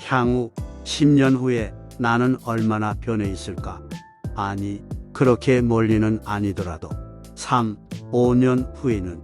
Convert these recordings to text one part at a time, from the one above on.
향후 10년 후에 나는 얼마나 변해 있을까? 아니, 그렇게 멀리는 아니더라도 3, 5년 후에는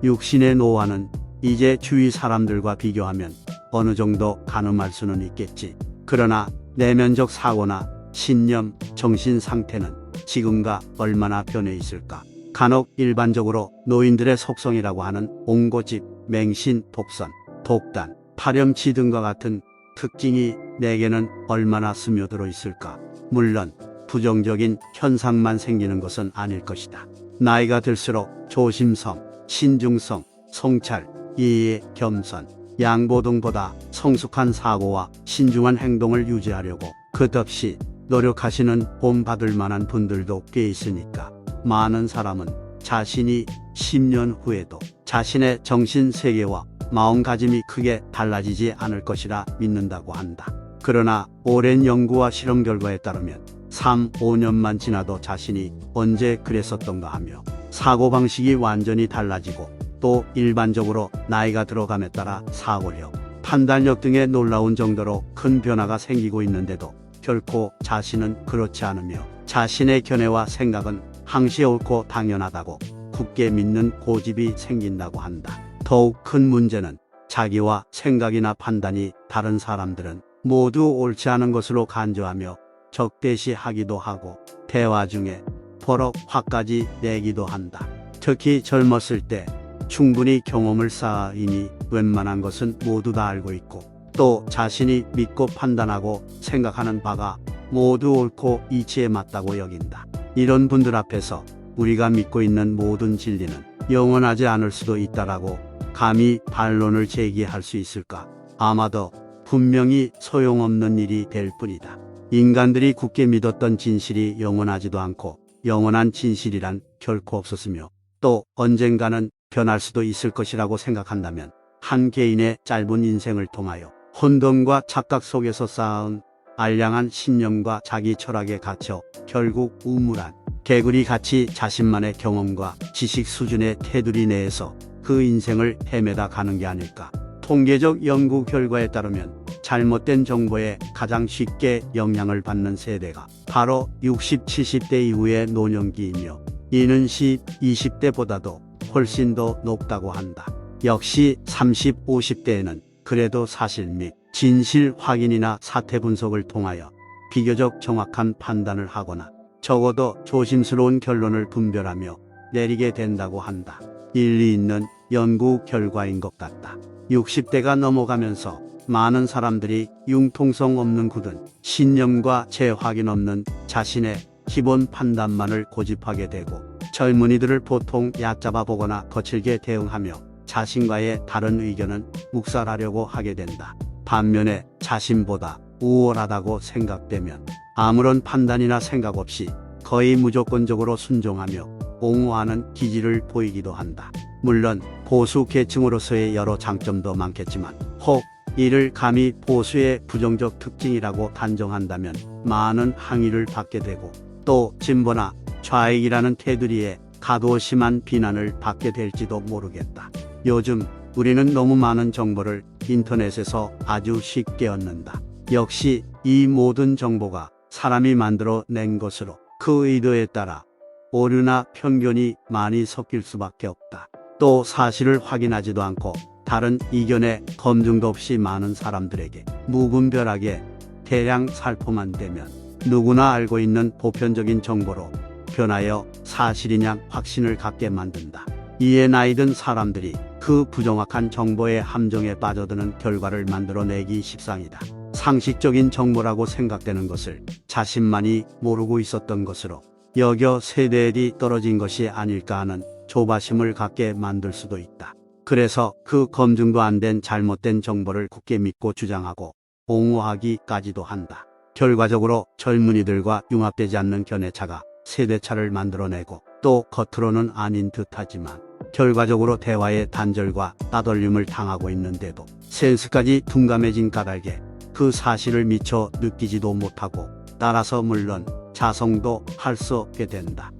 육신의 노화는 이제 주위 사람들과 비교하면 어느 정도 가늠할 수는 있겠지. 그러나 내면적 사고나 신념, 정신 상태는 지금과 얼마나 변해 있을까? 간혹 일반적으로 노인들의 속성이라고 하는 옹고집, 맹신, 독선, 독단, 파렴치 등과 같은 특징이 내게는 얼마나 스며들어 있을까? 물론 부정적인 현상만 생기는 것은 아닐 것이다. 나이가 들수록 조심성, 신중성, 성찰, 예의, 겸손, 양보 등보다 성숙한 사고와 신중한 행동을 유지하려고 끝없이 노력하시는 본받을 만한 분들도 꽤 있으니까 많은 사람은 자신이 10년 후에도 자신의 정신세계와 마음가짐이 크게 달라지지 않을 것이라 믿는다고 한다. 그러나 오랜 연구와 실험 결과에 따르면 3, 5년만 지나도 자신이 언제 그랬었던가 하며 사고방식이 완전히 달라지고 또 일반적으로 나이가 들어감에 따라 사고력, 판단력 등의 놀라운 정도로 큰 변화가 생기고 있는데도 결코 자신은 그렇지 않으며 자신의 견해와 생각은 항시 옳고 당연하다고 굳게 믿는 고집이 생긴다고 한다. 더욱 큰 문제는 자기와 생각이나 판단이 다른 사람들은 모두 옳지 않은 것으로 간주하며 적대시하기도 하고 대화 중에 버럭 화까지 내기도 한다. 특히 젊었을 때 충분히 경험을 쌓아 이미 웬만한 것은 모두 다 알고 있고 또 자신이 믿고 판단하고 생각하는 바가 모두 옳고 이치에 맞다고 여긴다. 이런 분들 앞에서 우리가 믿고 있는 모든 진리는 영원하지 않을 수도 있다라고 감히 반론을 제기할 수 있을까? 아마도 분명히 소용없는 일이 될 뿐이다. 인간들이 굳게 믿었던 진실이 영원하지도 않고 영원한 진실이란 결코 없었으며 또 언젠가는 변할 수도 있을 것이라고 생각한다면 한 개인의 짧은 인생을 통하여 혼돈과 착각 속에서 쌓아온 알량한 신념과 자기 철학에 갇혀 결국 우물한 개구리 같이 자신만의 경험과 지식 수준의 테두리 내에서 그 인생을 헤매다 가는 게 아닐까. 통계적 연구 결과에 따르면 잘못된 정보에 가장 쉽게 영향을 받는 세대가 바로 60, 70대 이후의 노년기이며 이는 10, 20대보다도 훨씬 더 높다고 한다. 역시 30, 50대에는 그래도 사실 및 진실 확인이나 사태 분석을 통하여 비교적 정확한 판단을 하거나 적어도 조심스러운 결론을 분별하며 내리게 된다고 한다. 일리 있는 연구 결과인 것 같다. 60대가 넘어가면서 많은 사람들이 융통성 없는 굳은 신념과 재확인 없는 자신의 기본 판단만을 고집하게 되고 젊은이들을 보통 얕잡아 보거나 거칠게 대응하며 자신과의 다른 의견은 묵살하려고 하게 된다. 반면에 자신보다 우월하다고 생각되면 아무런 판단이나 생각 없이 거의 무조건적으로 순종하며 옹호하는 기질을 보이기도 한다. 물론 보수 계층으로서의 여러 장점도 많겠지만 혹 이를 감히 보수의 부정적 특징이라고 단정한다면 많은 항의를 받게 되고 또 진보나 좌익이라는 테두리에 가도 심한 비난을 받게 될지도 모르겠다. 요즘 우리는 너무 많은 정보를 인터넷에서 아주 쉽게 얻는다. 역시 이 모든 정보가 사람이 만들어 낸 것으로 그 의도에 따라 오류나 편견이 많이 섞일 수밖에 없다. 또 사실을 확인하지도 않고 다른 이견에 검증도 없이 많은 사람들에게 무분별하게 대량 살포만 되면 누구나 알고 있는 보편적인 정보로 변하여 사실이냐 확신을 갖게 만든다. 이에 나이든 사람들이 그 부정확한 정보의 함정에 빠져드는 결과를 만들어내기 십상이다. 상식적인 정보라고 생각되는 것을 자신만이 모르고 있었던 것으로 여겨 세대들이 떨어진 것이 아닐까 하는 조바심을 갖게 만들 수도 있다. 그래서 그 검증도 안 된 잘못된 정보를 굳게 믿고 주장하고 옹호하기까지도 한다. 결과적으로 젊은이들과 융합되지 않는 견해차가 세대차를 만들어내고 또 겉으로는 아닌 듯하지만 결과적으로 대화의 단절과 따돌림을 당하고 있는데도 센스까지 둔감해진 까닭에 그 사실을 미처 느끼지도 못하고 따라서 물론 자성도 할 수 없게 된다.